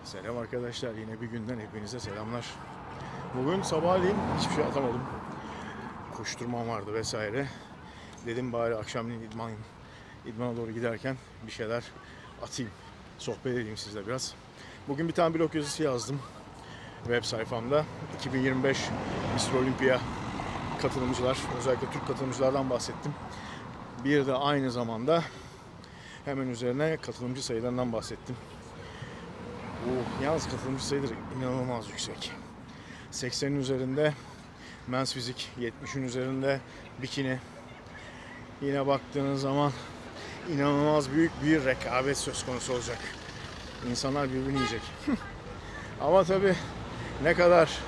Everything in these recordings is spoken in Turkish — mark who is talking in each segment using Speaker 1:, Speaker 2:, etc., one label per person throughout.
Speaker 1: Selam arkadaşlar, yine bir günden hepinize selamlar. Bugün sabahleyin hiçbir şey atamadım. Koşturmam vardı vesaire. Dedim bari akşamleyin idmana doğru giderken bir şeyler atayım. Sohbet edeyim sizle biraz. Bugün bir tane blog yazısı yazdım web sayfamda. 2025 Mr. Olympia katılımcılar, özellikle Türk katılımcılardan bahsettim. Bir de aynı zamanda hemen üzerine katılımcı sayılarından bahsettim. Yalnız katılımcı sayıları inanılmaz yüksek. 80'in üzerinde men's fizik, 70'in üzerinde bikini. Yine baktığınız zaman inanılmaz büyük bir rekabet söz konusu olacak. İnsanlar birbirini yiyecek. Ama tabii ne kadar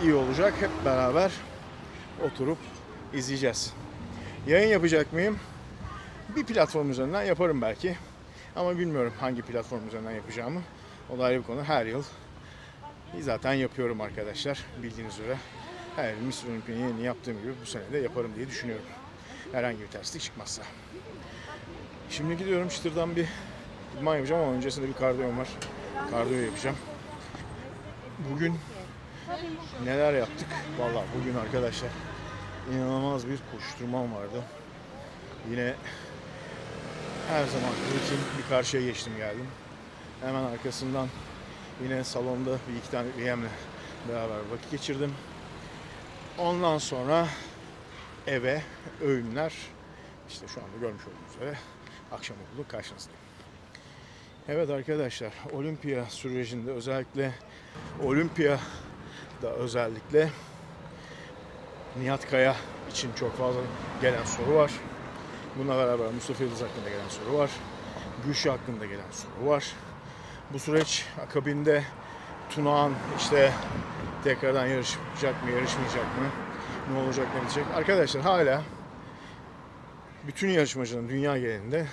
Speaker 1: iyi olacak hep beraber oturup izleyeceğiz. Yayın yapacak mıyım? Bir platform üzerinden yaparım belki. Ama bilmiyorum hangi platform üzerinden yapacağımı. O da ayrı bir konu. Her yıl zaten yapıyorum arkadaşlar. Bildiğiniz üzere. Her yıl Mr. Olympia'nın yeni yaptığım gibi bu sene de yaparım diye düşünüyorum. Herhangi bir terslik çıkmazsa. Şimdi gidiyorum çıtırdan bir idman yapacağım ama öncesinde bir kardiyom var. Kardiyo yapacağım. Bugün neler yaptık? Vallahi bugün arkadaşlar inanılmaz bir koşturmam vardı. Yine her zaman rutin bir karşıya geçtim geldim. Hemen arkasından yine salonda bir iki tane üyemle beraber vakit geçirdim. Ondan sonra eve öğünler, işte şu anda görmüş olduğunuz üzere akşam okulu karşınızdayım. Evet arkadaşlar, Olimpiya sürecinde özellikle Nihat Kaya için çok fazla gelen soru var. Bununla beraber Mustafa Yıldız hakkında gelen soru var. Gülşah hakkında gelen soru var. Bu süreç akabinde Tunağan işte tekrardan yarışacak mı, yarışmayacak mı? Ne olacak, ne diyecek? Arkadaşlar hala bütün yarışmacının dünya genelinde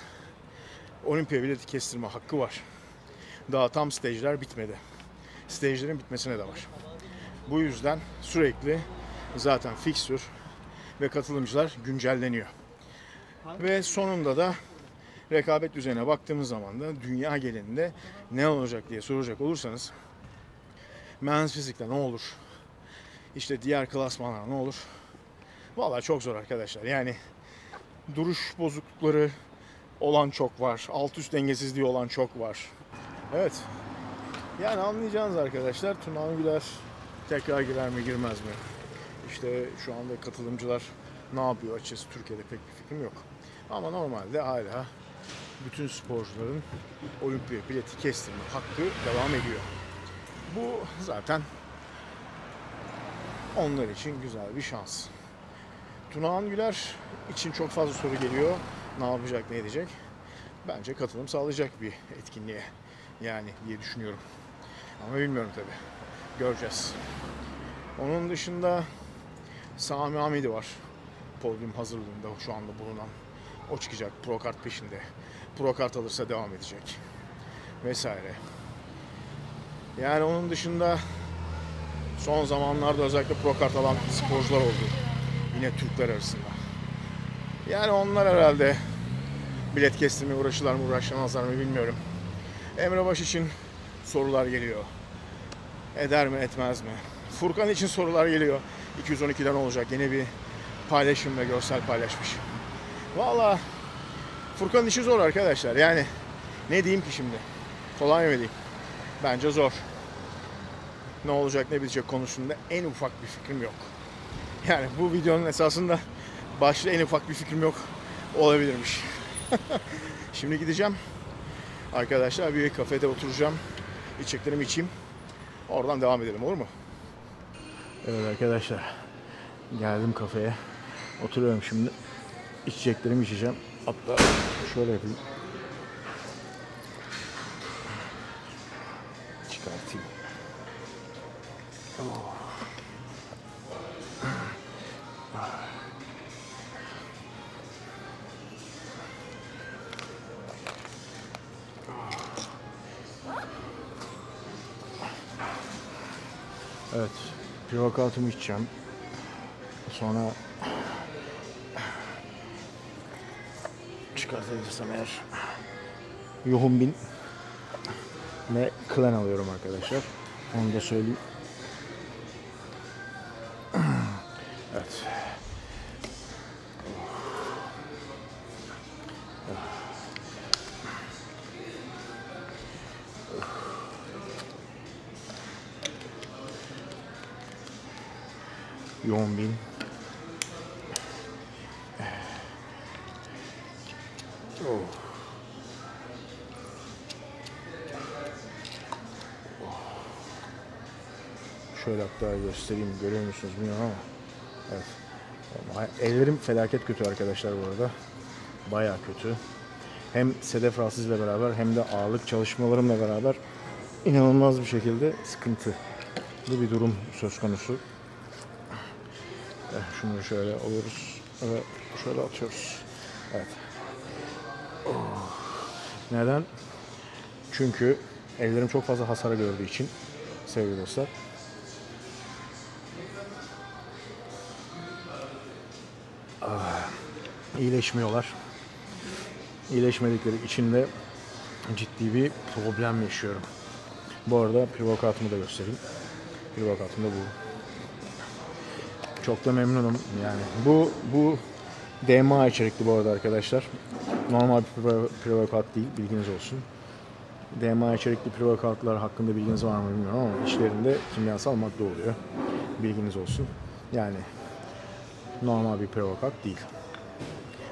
Speaker 1: olimpiya bileti kestirme hakkı var. Daha tam stage'ler bitmedi. Stage'lerin bitmesine de var. Bu yüzden sürekli zaten fikstür ve katılımcılar güncelleniyor. Ve sonunda da rekabet düzeyine baktığımız zaman da dünya genelinde ne olacak diye soracak olursanız men's fizikte ne olur? İşte diğer klasmanlar ne olur? Vallahi çok zor arkadaşlar. Yani duruş bozuklukları olan çok var. Alt üst dengesizliği olan çok var. Evet. Yani anlayacağınız arkadaşlar, Tunağan Güler tekrar girer mi girmez mi? İşte şu anda katılımcılar ne yapıyor açıkçası Türkiye'de pek bir fikrim yok. Ama normalde hala bütün sporcuların olimpiya bileti kestirme hakkı devam ediyor. Bu zaten onlar için güzel bir şans. Tunağan Güler için çok fazla soru geliyor. Ne yapacak, ne edecek? Bence katılım sağlayacak bir etkinliğe. Yani diye düşünüyorum. Ama bilmiyorum tabii. Göreceğiz. Onun dışında Sami Hamidi var. Podyum hazırlığında şu anda bulunan. O çıkacak. Pro kart peşinde. Pro kart alırsa devam edecek. Vesaire. Yani onun dışında son zamanlarda özellikle pro kart alan sporcular oldu. Yine Türkler arasında. Yani onlar herhalde bilet kestirmeye uğraşamazlar mı bilmiyorum. Emre Baş için sorular geliyor. Eder mi etmez mi? Furkan için sorular geliyor. 212'den olacak. Yeni bir paylaşım ve görsel paylaşmış. Valla Furkan'ın işi zor arkadaşlar. Yani ne diyeyim ki şimdi? Kolay mı diyeyim? Bence zor. Ne olacak ne bitecek konusunda en ufak bir fikrim yok. Yani bu videonun esasında başta en ufak bir fikrim yok olabilirmiş. Şimdi gideceğim. Arkadaşlar bir kafede oturacağım. İçeceklerimi içeyim. Oradan devam edelim, olur mu? Evet arkadaşlar. Geldim kafeye. Oturuyorum şimdi. İçeceklerimi içeceğim. Hatta şöyle yapayım. Çıkartayım. Oh. Evet, pre-workout'umu içeceğim. Sonra çıkartabilirsem eğer Yuhumbin Ve Clan alıyorum arkadaşlar. Onu da söyleyeyim. Evet. Yoğun bin. Oh. Şöyle hatta göstereyim, görüyor musunuz bilmiyorum ama evet. Ellerim felaket kötü arkadaşlar bu arada. Bayağı kötü. Hem sedef rahatsızlığıyla beraber hem de ağırlık çalışmalarımla beraber inanılmaz bir şekilde sıkıntılı bir durum söz konusu. Şunu şöyle alıyoruz ve şöyle atıyoruz. Evet. Neden? Çünkü ellerim çok fazla hasar gördüğü için sevgili dostlar. İyileşmiyorlar. İyileşmedikleri için de ciddi bir problem yaşıyorum. Bu arada pre-workout'ımı da göstereyim. Pre-workout'ım da bu. Çok da memnunum yani. Bu DMA içerikli bu arada arkadaşlar. Normal bir pre-workout değil, bilginiz olsun. DMA içerikli pre-workout'lar hakkında bilginiz var mı bilmiyorum ama içlerinde kimyasal madde oluyor. Bilginiz olsun. Yani normal bir pre-workout değil.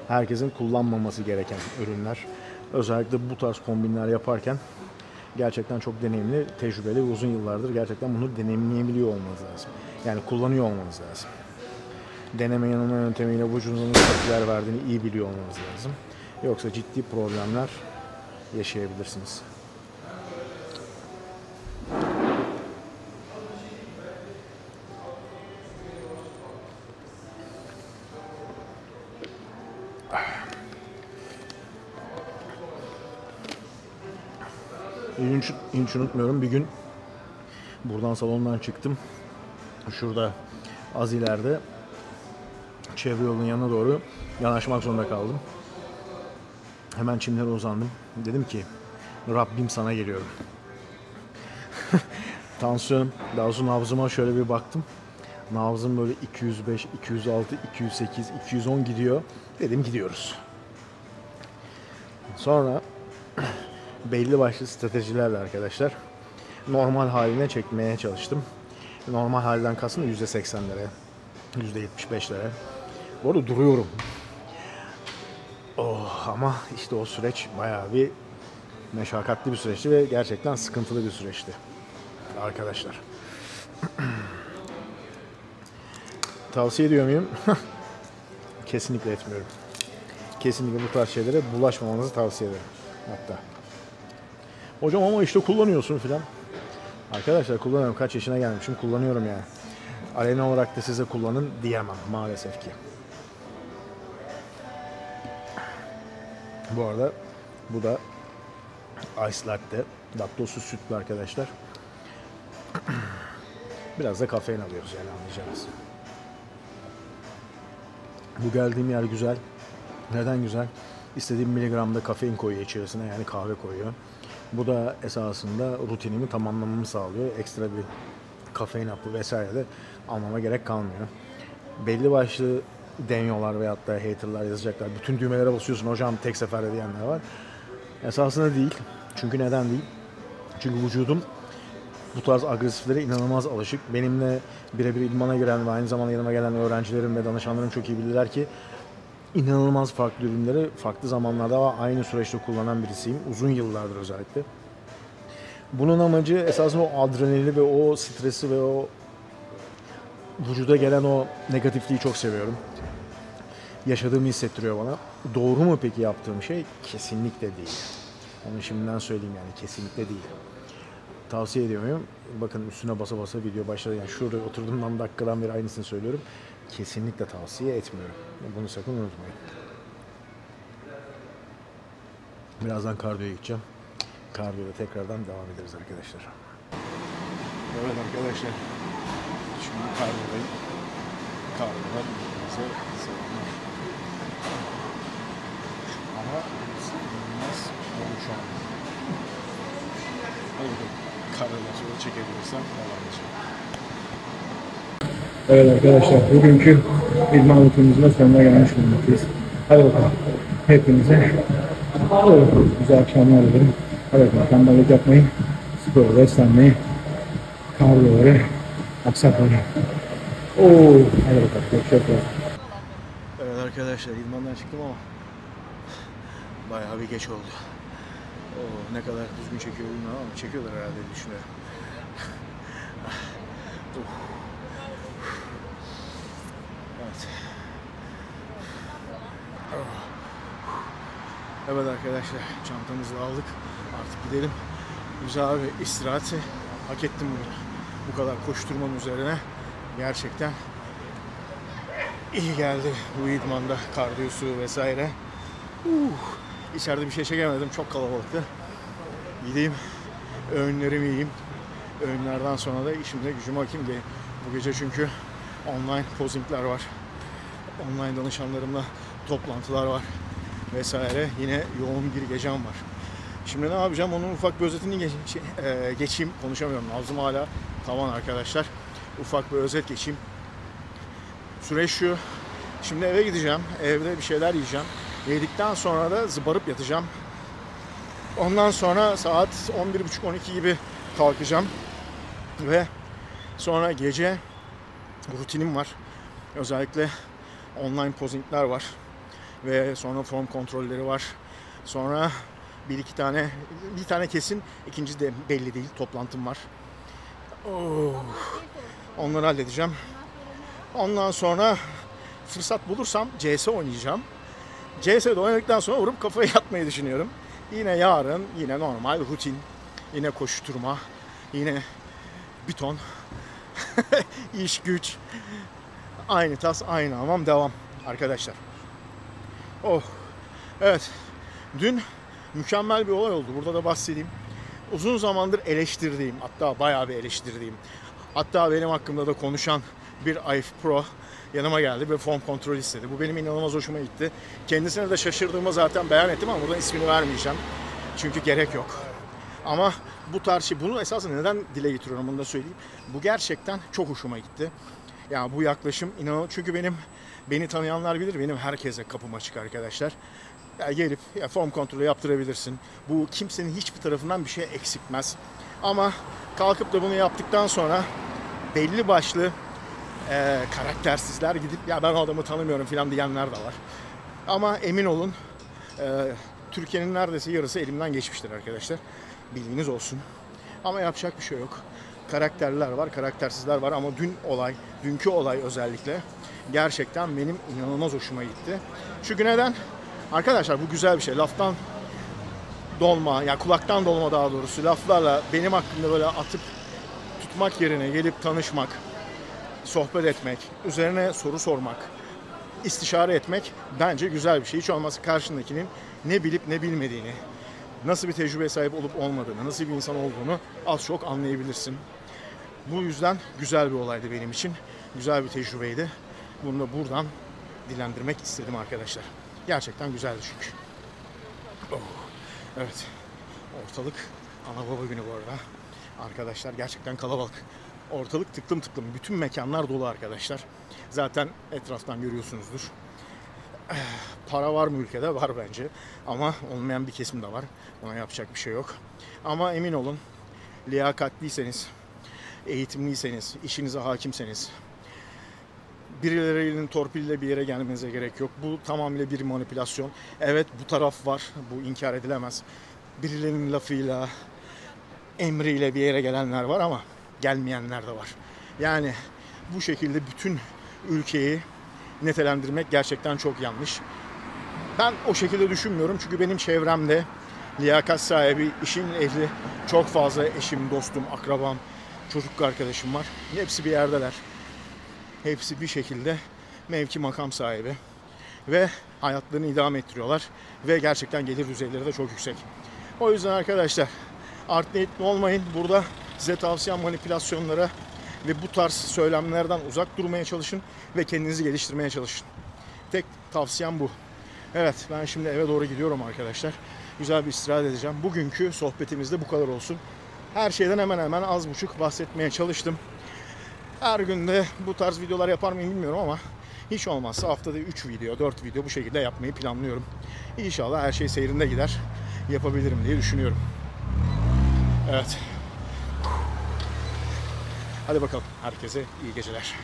Speaker 1: Herkesin kullanmaması gereken ürünler. Özellikle bu tarz kombinler yaparken gerçekten çok deneyimli, tecrübeli ve uzun yıllardır gerçekten bunu deneyimleyebiliyor olmanız lazım. Yani kullanıyor olmanız lazım. Deneme yanılma yöntemiyle vücudunuzun tepkiler verdiğini iyi biliyor olmanız lazım. Yoksa ciddi problemler yaşayabilirsiniz. Hiç unutmuyorum, bir gün buradan salondan çıktım. Şurada az ileride çevre yolunun yanına doğru yanaşmak zorunda kaldım. Hemen çimlere uzandım. Dedim ki Rabbim sana geliyorum. Tansiyon, daha sonra nabzıma şöyle bir baktım. Nabzım böyle 205, 206, 208, 210 gidiyor. Dedim gidiyoruz. Sonra belli başlı stratejilerle arkadaşlar normal haline çekmeye çalıştım. Normal halden kastım %80'lere, %75'lere. Bu arada duruyorum. Ama işte o süreç bayağı bir meşakkatli bir süreçti ve gerçekten sıkıntılı bir süreçti arkadaşlar. Tavsiye ediyor muyum? Kesinlikle etmiyorum. Kesinlikle bu tarz şeylere bulaşmamanızı tavsiye ederim. Hatta. Hocam ama işte kullanıyorsun filan. Arkadaşlar kullanıyorum. Kaç yaşına gelmişim, kullanıyorum yani. Aleni olarak da size kullanın diyemem maalesef ki. Bu arada bu da ice latte. Laktozsuz sütlü arkadaşlar. Biraz da kafein alıyoruz yani, anlayacağınız. Bu geldiğim yer güzel. Neden güzel? İstediğim miligramda kafein koyuyor içerisine, yani kahve koyuyor. Bu da esasında rutinimi tamamlamamı sağlıyor. Ekstra bir kafein hapı vesaire de almama gerek kalmıyor. Belli başlı deniyorlar veyahut da haterlar yazacaklar. Bütün düğmelere basıyorsun hocam tek seferde diyenler var. Esasında değil. Çünkü neden değil? Çünkü vücudum bu tarz agresiflere inanılmaz alışık. Benimle birebir idmana giren ve aynı zamanda yanıma gelen öğrencilerim ve danışanlarım çok iyi bilirler ki inanılmaz farklı ürünleri farklı zamanlarda aynı süreçte kullanan birisiyim. Uzun yıllardır özellikle. Bunun amacı esasında o adrenali ve o stresi ve o vücuda gelen o negatifliği çok seviyorum. Yaşadığımı hissettiriyor bana. Doğru mu peki yaptığım şey? Kesinlikle değil. Onu şimdiden söyleyeyim, yani kesinlikle değil. Tavsiye ediyor muyum? Bakın üstüne basa basa video başladı. Yani şurada oturduğumdan dakikadan beri aynısını söylüyorum. Kesinlikle tavsiye etmiyorum. Bunu sakın unutmayın. Birazdan kardiyoya gideceğim. Kardiyoda tekrardan devam ederiz arkadaşlar. Evet arkadaşlar. Şimdi kardiyodayım. Kardiyoda bize selamlar. Ama inanılmaz oldu şu an. Hadi bakalım. Kararları çekebilirsem devam edeceğim.
Speaker 2: Evet arkadaşlar, bugünkü idman rutinimizin sonuna gelmiş bulunmaktayız. Hadi bakalım, hepinize güzel akşamlar dilerim. Hadi bakalım, tembellik yapmayın, spor, beslenmeyi, kardiyoları aksatmayın. Hadi bakalım, görüşürüz.
Speaker 1: Evet arkadaşlar, idmandan çıktım ama bayağı bir geç oldu. Ne kadar düzgün çekiyor bilmiyorum ama çekiyorlar herhalde diye düşünüyorum. Evet. Evet arkadaşlar, çantamızı aldık. Artık gidelim. Güzel bir istirahati hak ettim bugün. Bu kadar koşturmanın üzerine gerçekten iyi geldi bu idmanda, kardiyosu vesaire. İçeride bir şey çekemedim, çok kalabalıktı. Gideyim, öğünlerimi yiyeyim. Öğünlerden sonra da işimde gücüme bakayım diye. Bu gece çünkü online posingler var. Online danışanlarımla toplantılar var vesaire. Yine yoğun bir gecem var. Şimdi ne yapacağım? Onun ufak bir özetini geçeyim. Konuşamıyorum. Nabzım hala tavan arkadaşlar. Ufak bir özet geçeyim. Süreç şu. Şimdi eve gideceğim. Evde bir şeyler yiyeceğim. Yedikten sonra da zıbarıp yatacağım. Ondan sonra saat 11.30-12 gibi kalkacağım. Ve sonra gece rutinim var. Özellikle online posingler var. Ve sonra form kontrolleri var. Sonra bir tane kesin, ikinci de belli değil, toplantım var. Onları halledeceğim. Ondan sonra fırsat bulursam CS oynayacağım. CS'de oynadıktan sonra vurup kafaya yatmayı düşünüyorum. Yine yarın yine normal rutin. Yine koşturma. Yine bir ton. İş güç. Aynı tas aynı hamam devam arkadaşlar. Evet. Dün mükemmel bir olay oldu. Burada da bahsedeyim. Uzun zamandır eleştirdiğim, hatta bayağı bir eleştirdiğim, hatta benim hakkımda da konuşan bir AIF Pro yanıma geldi ve form kontrol istedi. Bu benim inanılmaz hoşuma gitti. Kendisine de şaşırdığımı zaten beyan ettim ama buradan ismini vermeyeceğim. Çünkü gerek yok. Ama bu tarz şey, bunu esasında neden dile getiriyorum bunu da söyleyeyim. Bu gerçekten çok hoşuma gitti. Yani bu yaklaşım inanılmaz. Çünkü beni tanıyanlar bilir, benim herkese kapım açık arkadaşlar. Ya gelip form kontrolü yaptırabilirsin. Bu kimsenin hiçbir tarafından bir şey eksiltmez. Ama kalkıp da bunu yaptıktan sonra belli başlı karaktersizler gidip ya ben o adamı tanımıyorum falan diyenler de var. Ama emin olun Türkiye'nin neredeyse yarısı elimden geçmiştir arkadaşlar. Bilginiz olsun. Ama yapacak bir şey yok. Karakterler var, karaktersizler var ama dünkü olay özellikle gerçekten benim inanılmaz hoşuma gitti. Çünkü neden? Arkadaşlar bu güzel bir şey. Laftan dolma, yani kulaktan dolma daha doğrusu laflarla benim hakkımda böyle atıp tutmak yerine gelip tanışmak, sohbet etmek, üzerine soru sormak, istişare etmek bence güzel bir şey. Hiç olmazsa karşındakinin ne bilip ne bilmediğini, nasıl bir tecrübeye sahip olup olmadığını, nasıl bir insan olduğunu az çok anlayabilirsin. Bu yüzden güzel bir olaydı benim için. Güzel bir tecrübeydi. Bunu da buradan dillendirmek istedim arkadaşlar. Gerçekten güzeldi çünkü. Evet. Ortalık ana baba günü bu arada. Arkadaşlar gerçekten kalabalık. Ortalık tıklım tıklım. Bütün mekanlar dolu arkadaşlar. Zaten etraftan görüyorsunuzdur. Para var mı ülkede? Var bence. Ama olmayan bir kesim de var. Ona yapacak bir şey yok. Ama emin olun, liyakatliyseniz, eğitimliyseniz, işinize hakimseniz, birilerinin torpiliyle bir yere gelmenize gerek yok. Bu tamamıyla bir manipülasyon. Evet, bu taraf var. Bu inkar edilemez. Birilerinin lafıyla, emriyle bir yere gelenler var ama gelmeyenler de var. Yani bu şekilde bütün ülkeyi nitelendirmek gerçekten çok yanlış. Ben o şekilde düşünmüyorum çünkü benim çevremde liyakat sahibi, işin ehli çok fazla eşim, dostum, akrabam, çocuk arkadaşım var. Hepsi bir yerdeler. Hepsi bir şekilde mevki makam sahibi ve hayatlarını idame ettiriyorlar ve gerçekten gelir düzeyleri de çok yüksek. O yüzden arkadaşlar art niyetli olmayın. Burada size tavsiyem manipülasyonlara ve bu tarz söylemlerden uzak durmaya çalışın ve kendinizi geliştirmeye çalışın. Tek tavsiyem bu. Evet, ben şimdi eve doğru gidiyorum arkadaşlar. Güzel bir istirahat edeceğim. Bugünkü sohbetimizde bu kadar olsun. Her şeyden hemen hemen az buçuk bahsetmeye çalıştım. Her günde bu tarz videolar yapar mıyım bilmiyorum ama hiç olmazsa haftada 3 video, 4 video bu şekilde yapmayı planlıyorum. İnşallah her şey seyrinde gider. Yapabilirim diye düşünüyorum. Evet. Hadi bakalım. Herkese iyi geceler.